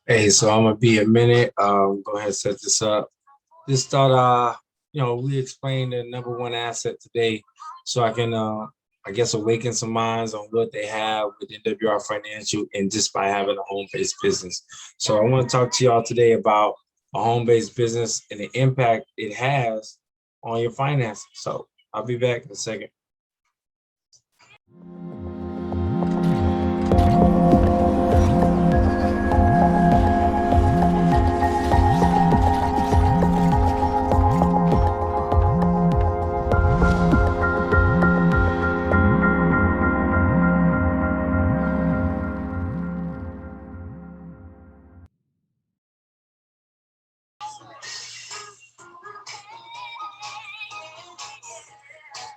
Hey, so I'm gonna be a minute. Go ahead and set this up. Just thought, we explained the number one asset today, so I can, I guess, awaken some minds on what they have with NWR Financial and just by having a home-based business. So I want to talk to y'all today about a home-based business and the impact it has on your finances. So I'll be back in a second.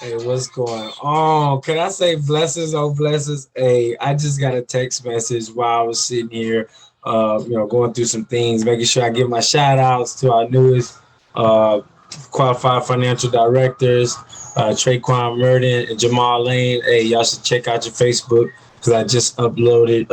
Hey, what's going on? Can I say blessings on blessings? Hey, I just got a text message while I was sitting here, going through some things, making sure I give my shout outs to our newest qualified financial directors, Traquan Murden and Jamal Lane. Hey, y'all should check out your Facebook because I just uploaded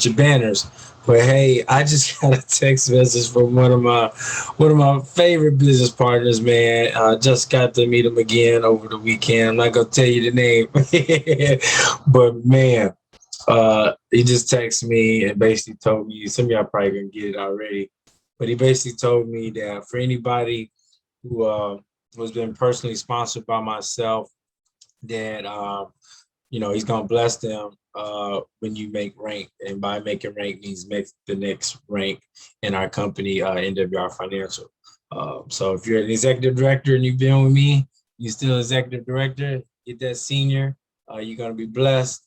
your banners. But hey, I just got a text message from one of my favorite business partners, man. Just got to meet him again over the weekend. I'm not gonna tell you the name, but man, he just texted me and basically told me, some of y'all probably gonna get it already, but he basically told me that for anybody who has been personally sponsored by myself, that he's gonna bless them when you make rank, and by making rank means make the next rank in our company, NWR Financial. So if you're an executive director and you've been with me, you're still executive director, get that senior, you're gonna be blessed.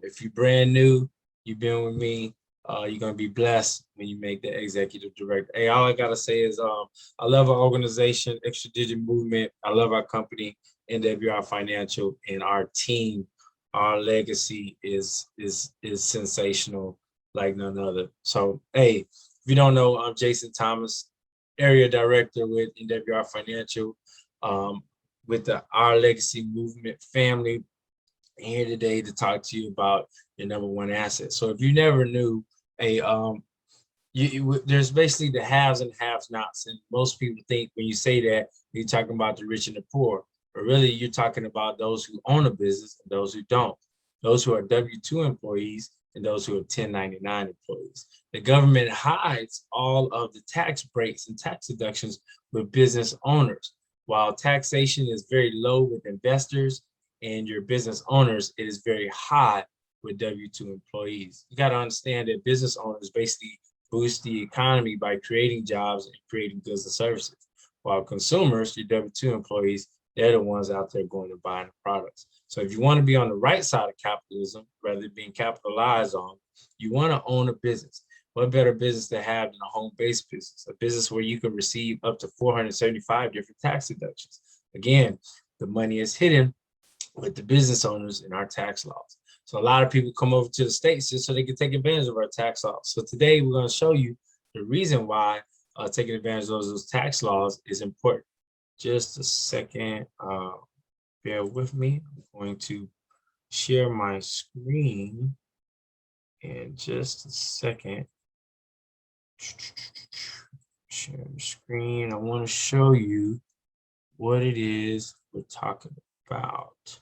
If you're brand new, you've been with me, you're gonna be blessed when you make the executive director. Hey, all I gotta say is I love our organization, Extra Digit Movement. I love our company, NWR Financial, and our team. Our legacy is sensational like none other. So hey, if you don't know, I'm Jason Thomas, area director with NWR Financial, with the Our Legacy Movement family, here today to talk to you about your number one asset. So if you never knew, a there's basically the haves and have nots, and most people think when you say that you're talking about the rich and the poor, but really you're talking about those who own a business and those who don't, those who are W-2 employees and those who are 1099 employees. The government hides all of the tax breaks and tax deductions with business owners. While taxation is very low with investors and your business owners, it is very high with W-2 employees. You got to understand that business owners basically boost the economy by creating jobs and creating goods and services, while consumers, your W-2 employees, they're the ones out there going and buying the products. So if you want to be on the right side of capitalism, rather than being capitalized on, you want to own a business. What better business to have than a home-based business, a business where you can receive up to 475 different tax deductions? Again, the money is hidden with the business owners in our tax laws. So a lot of people come over to the States just so they can take advantage of our tax laws. So today we're going to show you the reason why taking advantage of those tax laws is important. Just a second, bear with me. I'm going to share my screen in just a second. Share the screen. I want to show you what it is we're talking about.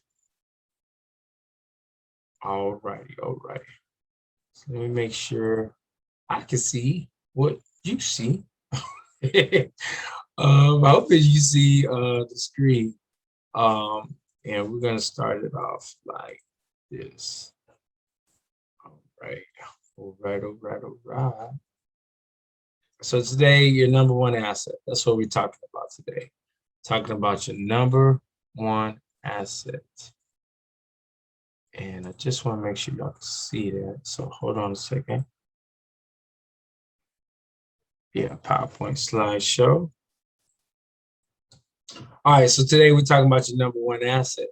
All righty. So let me make sure I can see what you see. I hope that you see the screen. And we're gonna start it off like this. All right. So today, your number one asset. That's what we're talking about today. Talking about your number one asset. And I just want to make sure y'all can see that. So hold on a second. Yeah, PowerPoint slideshow. All right, so today we're talking about your number one asset.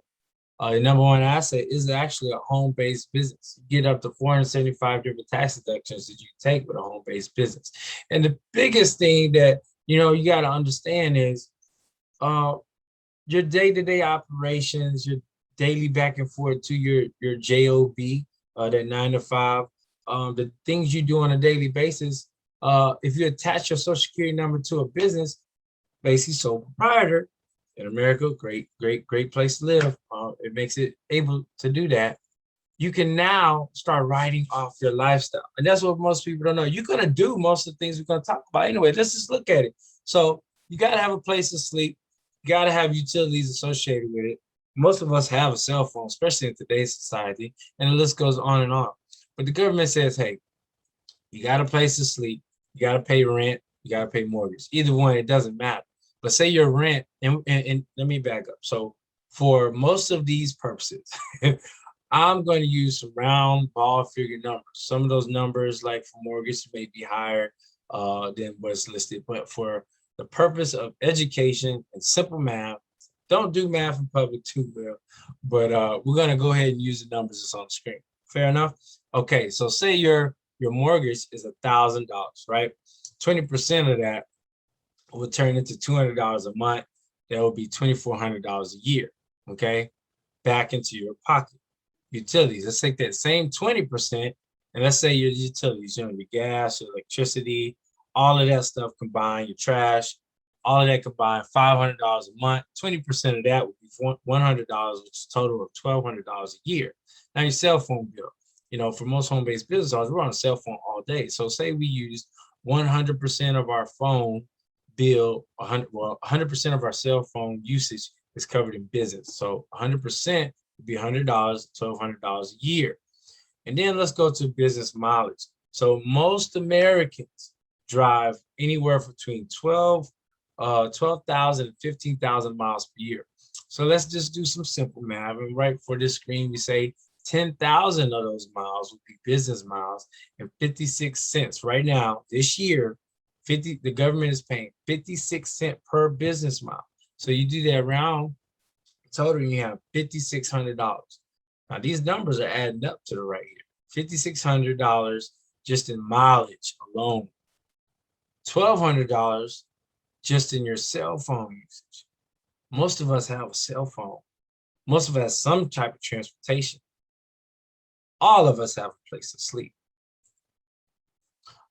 Your number one asset is actually a home-based business. You get up to 475 different tax deductions that you take with a home-based business. And the biggest thing that you got to understand is your day-to-day operations, your daily back and forth to your job, that 9 to 5, the things you do on a daily basis. If you attach your social security number to a business, basically sole proprietor in America, great place to live. It makes it able to do that. You can now start writing off your lifestyle. And that's what most people don't know. You're going to do most of the things we're going to talk about anyway. Let's just look at it. So you got to have a place to sleep. You got to have utilities associated with it. Most of us have a cell phone, especially in today's society, and the list goes on and on. But the government says, hey, you got a place to sleep. You got to pay rent. You got to pay mortgage. Either one, it doesn't matter. But say your rent, and let me back up. So for most of these purposes, I'm going to use some round ball figure numbers. Some of those numbers, like for mortgage, may be higher than what's listed. But for the purpose of education and simple math, don't do math in public too well. But we're going to go ahead and use the numbers that's on the screen. Fair enough? Okay, so say your mortgage is $1,000, right? 20% of that will turn into $200 a month. That will be $2,400 a year, okay? Back into your pocket. Utilities, let's take that same 20%, and let's say your utilities, your gas, your electricity, all of that stuff combined, your trash, all of that combined, $500 a month. 20% of that would be $100, which is a total of $1,200 a year. Now your cell phone bill, for most home-based business owners, we're on a cell phone all day. So say we use 100% of our phone bill, 100% of our cell phone usage is covered in business. So 100% would be $100, $1,200 a year. And then let's go to business mileage. So most Americans drive anywhere between 12,000 and 15,000 miles per year. So let's just do some simple math. And right for this screen, we say 10,000 of those miles would be business miles, and 56 cents right now, this year, the government is paying 56 cents per business mile. So you do that round total, you have $5,600. Now these numbers are adding up to the right here. $5,600 just in mileage alone. $1,200 just in your cell phone usage. Most of us have a cell phone. Most of us have some type of transportation. All of us have a place to sleep.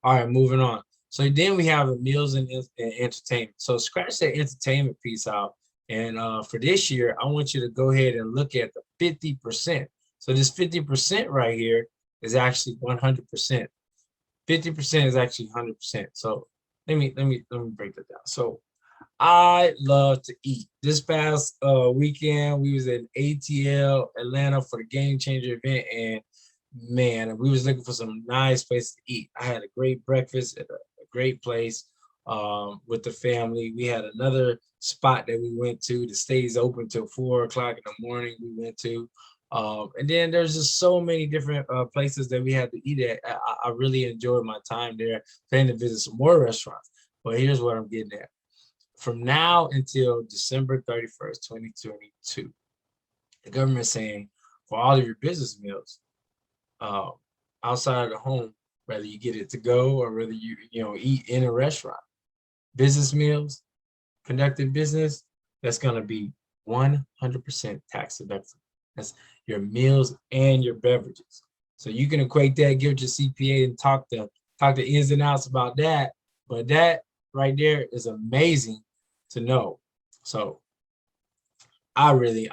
All right, moving on. So then we have the meals and entertainment. So scratch that entertainment piece out. And for this year, I want you to go ahead and look at the 50%. So this 50% right here is actually 100%. 50% is actually 100%. So let me break that down. So I love to eat. This past weekend, we was in ATL, Atlanta, for the Game Changer event, and man, we was looking for some nice place to eat. I had a great breakfast at a great place with the family. We had another spot that we went to that stays open till 4 o'clock in the morning. We went to, and then there's just so many different places that we had to eat at. I really enjoyed my time there. Planning to visit some more restaurants. But here's what I'm getting at. From now until December 31st, 2022, the government is saying for all of your business meals, outside of the home, whether you get it to go or whether you eat in a restaurant, business meals, conducted business, that's going to be 100% tax deductible. That's your meals and your beverages. So you can equate that, give it your CPA, and talk the ins and outs about that. But that right there is amazing to know. So I'm really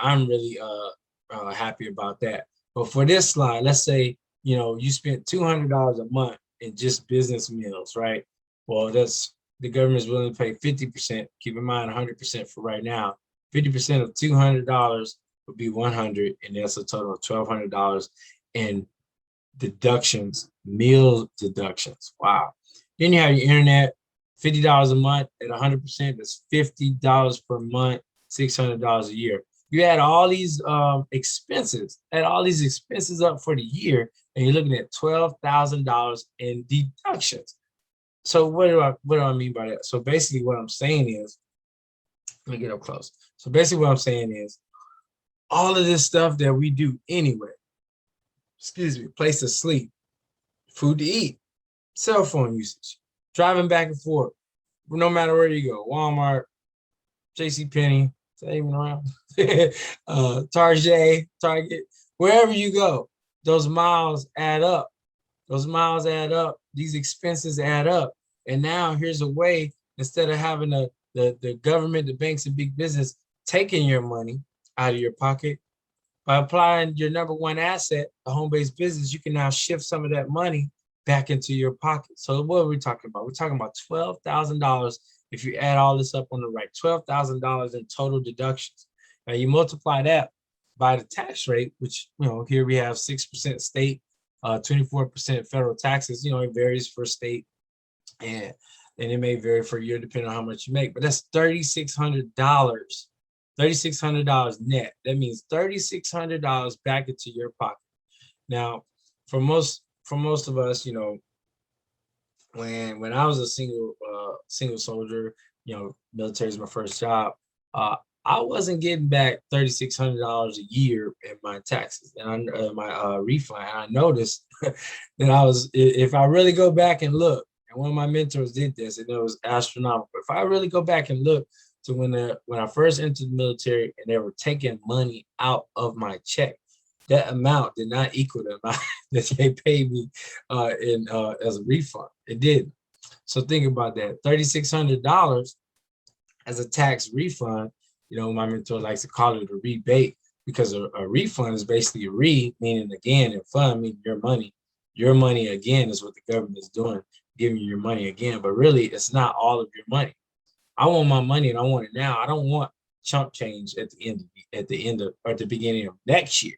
happy about that. But for this slide, let's say you spent $200 a month in just business meals, right? Well, that's the government is willing to pay 50%. Keep in mind 100% for right now. 50% of $200 would be $100, and that's a total of $1,200 in deductions, meal deductions. Wow. Then you have your internet, $50 a month at 100%. That's $50 per month, $600 a year. You add all these expenses, up for the year, and you're looking at $12,000 in deductions. So what do I mean by that? So basically what I'm saying is, let me get up close. So basically what I'm saying is, all of this stuff that we do anyway, place to sleep, food to eat, cell phone usage, driving back and forth, no matter where you go, Walmart, JCPenney, Is that even around? Target, wherever you go, those miles add up. Those miles add up. These expenses add up. And now here's a way, instead of having the government, the banks, and big business taking your money out of your pocket, by applying your number one asset, a home-based business, you can now shift some of that money back into your pocket. So what are we talking about? We're talking about $12,000 if you add all this up on the right, $12,000 in total deductions. Now you multiply that by the tax rate, which, here we have 6% state, 24% federal taxes. It varies for state, and it may vary for year depending on how much you make, but that's $3,600. $3,600 net. That means $3,600 back into your pocket. Now, for most of us, when I was a single soldier, military is my first job. I wasn't getting back $3,600 a year in my taxes and my refund. And I noticed that if I really go back and look, and one of my mentors did this, and it was astronomical. If I really go back and look to when I first entered the military and they were taking money out of my check, that amount did not equal the amount that they paid me as a refund. It didn't. So think about that. $3,600 as a tax refund. My mentor likes to call it a rebate, because a refund is basically a meaning again, and fund meaning your money. Your money again is what the government is doing, giving you your money again. But really, it's not all of your money. I want my money and I want it now. I don't want chump change at the end of or at the beginning of next year.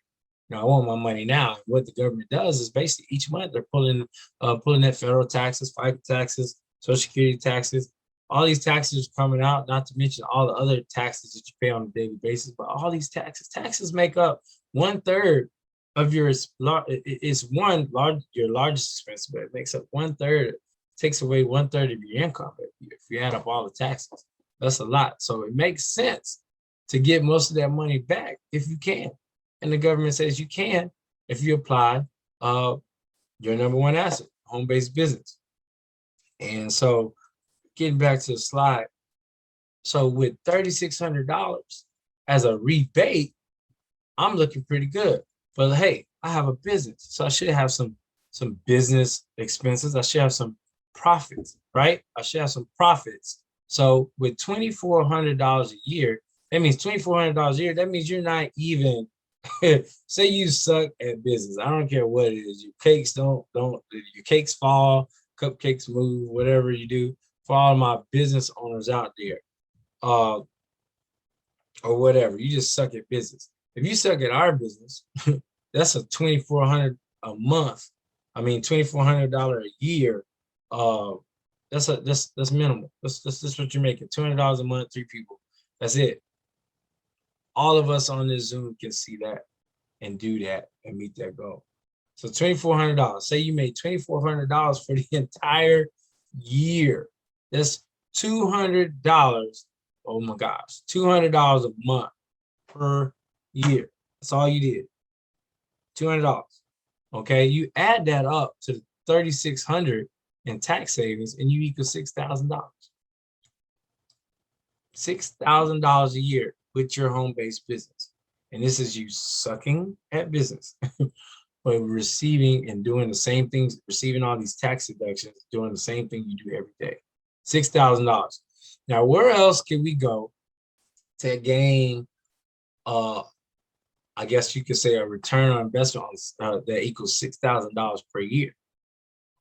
I want my money now. And what the government does is basically each month they're pulling that federal taxes, FICA taxes, Social Security taxes. All these taxes are coming out, not to mention all the other taxes that you pay on a daily basis. But all these taxes make up 1/3 of your your largest expense, but it makes up 1/3. Takes away 1/3 of your income if you add up all the taxes. That's a lot. So it makes sense to get most of that money back if you can. And the government says you can if you apply your number one asset, home-based business. And so getting back to the slide, so with $3,600 as a rebate, I'm looking pretty good. But hey, I have a business, so I should have some business expenses. I should have some profits, right? I should have some profits. So with $2,400 a year, that means $2,400 a year. That means you're not even, say you suck at business. I don't care what it is. Your cakes your cakes fall, cupcakes move, whatever you do. For all my business owners out there, or whatever, you just suck at business. If you suck at our business, that's a $2,400 a month. I mean, $2,400 a year. That's minimal. That's what you're making. $200 a month, 3 people. That's it. All of us on this Zoom can see that and do that and meet that goal. So $2,400. Say you made $2,400 for the entire year. That's $200. Oh my gosh, $200 a month per year. That's all you did. $200. Okay, you add that up to the $3,600 in tax savings, and you equal $6,000. $6,000 a year with your home-based business. And this is you sucking at business, but receiving and doing the same things, receiving all these tax deductions, doing the same thing you do every day. $6,000. Now, where else can we go to gain, I guess you could say, a return on investment that equals $6,000 per year?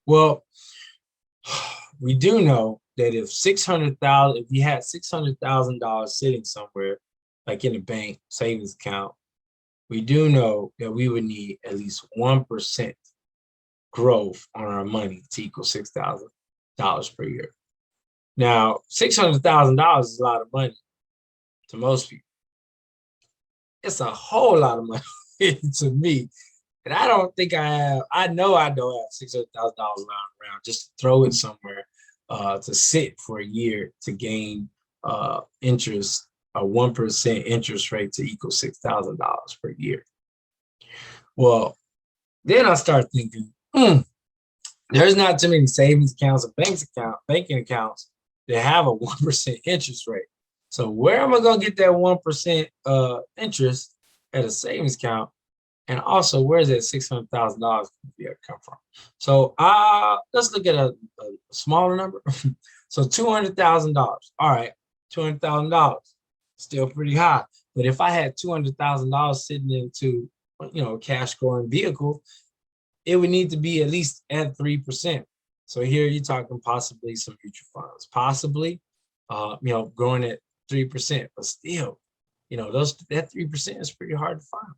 Well, we do know that if you had $600,000 sitting somewhere, like in a bank savings account, we do know that we would need at least 1% growth on our money to equal $6,000 per year. Now, $600,000 is a lot of money to most people. It's a whole lot of money to me. And I don't think I know I don't have $600,000 lying around just to throw it somewhere to sit for a year to gain interest, a 1% interest rate to equal $6,000 per year. Well, then I start thinking, there's not too many savings accounts or banking accounts that have a 1% interest rate. So where am I gonna get that 1% interest at a savings account? And also, where's that $600,000 come from? So let's look at a smaller number. So $200,000. All right, $200,000, still pretty high. But if I had $200,000 sitting into, a cash growing vehicle, it would need to be at least at 3%. So here you're talking possibly some mutual funds, possibly, growing at 3%, but still, that 3% is pretty hard to find.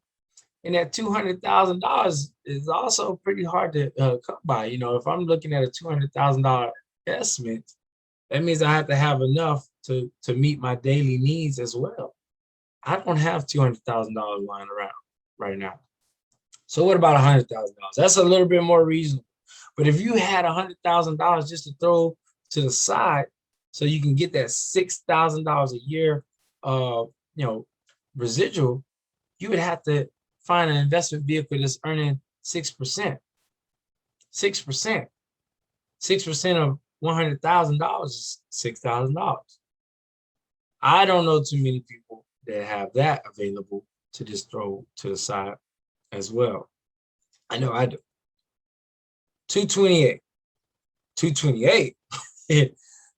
And that $200,000 is also pretty hard to come by. If I'm looking at a $200,000 investment, that means I have to have enough to meet my daily needs as well. I don't have $200,000 lying around right now. So what about $100,000? That's a little bit more reasonable. But if you had $100,000 just to throw to the side, so you can get that $6,000 a year, residual, you would have to find an investment vehicle that's earning 6%. 6%. 6% of $100,000 is $6,000. I don't know too many people that have that available to just throw to the side as well. I know I do. 228. 228.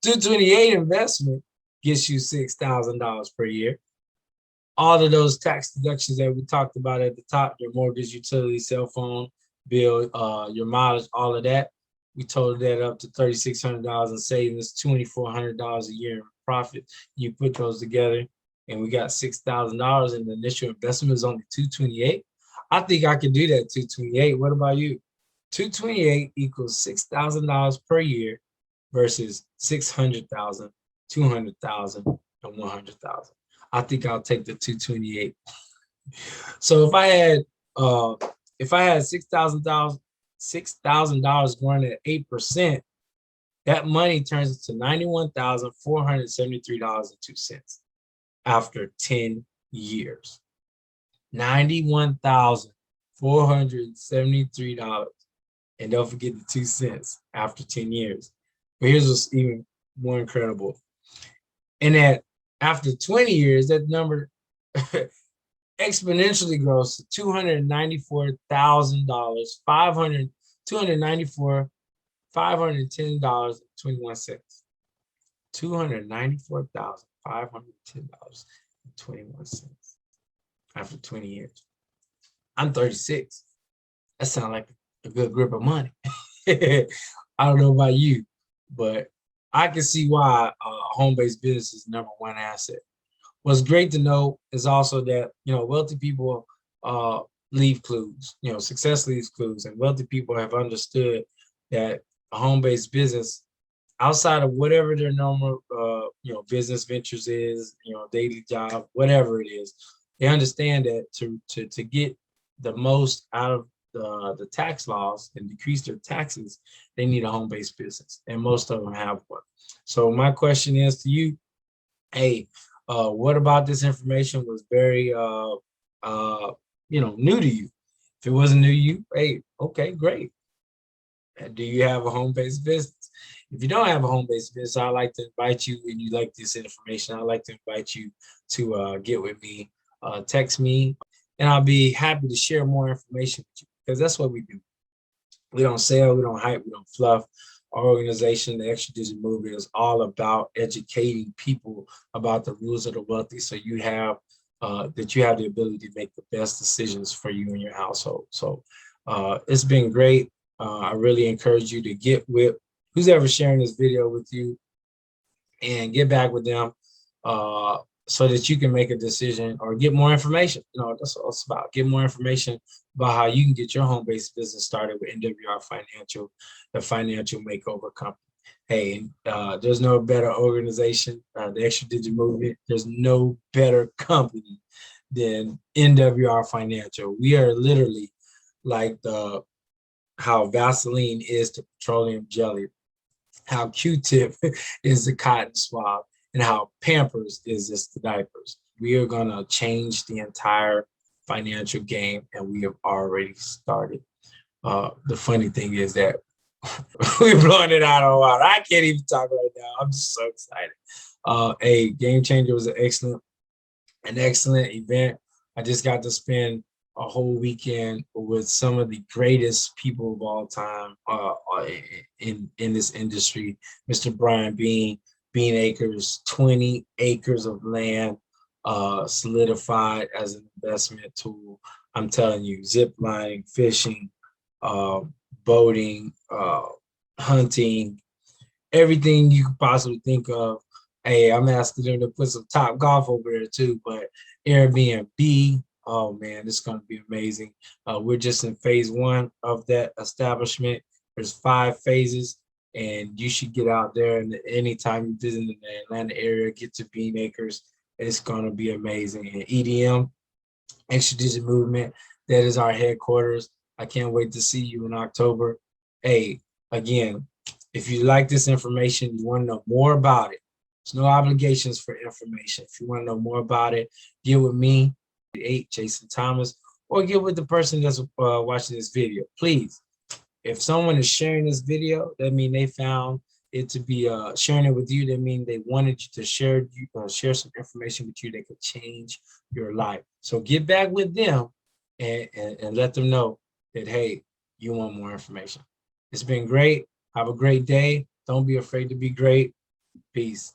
228 investment gets you $6,000 per year. All of those tax deductions that we talked about at the top, your mortgage, utility, cell phone bill, your mileage, all of that, we totaled that up to $3,600 in savings, $2,400 a year in profit. You put those together, and we got $6,000, and the initial investment is only 228. I think I can do that 228. What about you? 228 equals $6,000 per year versus 600,000, 200,000, and 100,000. I think I'll take the 228. So if I had $6,000 going at 8%, that money turns into $91,473.02 after 10 years. $91,473. And don't forget the 2 cents after 10 years. But here's what's even more incredible. And that after 20 years, that number exponentially grows to $294,000, $510.21. $294,510.21 after 20 years. I'm 36. That sounds like a good grip of money. I don't know about you, but I can see why a home-based business is the number one asset. What's great to know is also that, wealthy people leave clues, success leaves clues, and wealthy people have understood that a home-based business, outside of whatever their normal, business ventures is, daily job, whatever it is, they understand that to get the most out of the tax laws and decrease their taxes, they need a home-based business, and most of them have one. So my question is to you, hey, what about this information was very new to you? If it wasn't new to you, hey, okay, great. Do you have a home-based business? If you don't have a home-based business, I'd like to invite you, and you like this information, I'd like to invite you to get with me, text me, and I'll be happy to share more information with you, because that's what we do. We don't sell, we don't hype, we don't fluff. Our organization, the Extra Digit Movement, is all about educating people about the rules of the wealthy, so you have the ability to make the best decisions for you and your household. So it's been great. I really encourage you to get with who's ever sharing this video with you and get back with them so that you can make a decision or get more information. That's what it's about. Get more information about how you can get your home-based business started with NWR Financial, the financial makeover company. Hey, there's no better organization, the Extra Digit Movement. There's no better company than NWR Financial. We are literally like how Vaseline is to petroleum jelly, how Q-tip is the cotton swab, and how Pampers is just the diapers. We are going to change the entire financial game, and we have already started. The funny thing is that we're blowing it out of the water. I can't even talk right now. I'm just so excited. A Game Changer was an excellent event. I just got to spend a whole weekend with some of the greatest people of all time in this industry. Mr. Brian Bean Acres, 20 acres of land solidified as an investment tool. I'm telling you, zip lining, fishing, uh, boating, hunting, everything you could possibly think of. Hey, I'm asking them to put some Top Golf over there too, but Airbnb, oh man, it's going to be amazing. We're just in phase 1 of that establishment. There's 5 phases, and you should get out there. And anytime you visit the Atlanta area, get to Bean Acres. It's going to be amazing. And EDM, Extradition Movement, that is our headquarters. I can't wait to see you in October. Hey, again, if you like this information, you want to know more about it, there's no obligations for information. If you want to know more about it, get with me, 8 Jason Thomas, or get with the person that's watching this video. Please, if someone is sharing this video, that means they found it to be sharing it with you. That means they wanted you to share some information with you that could change your life. So get back with them and let them know that, hey, you want more information. It's been great. Have a great day. Don't be afraid to be great. Peace.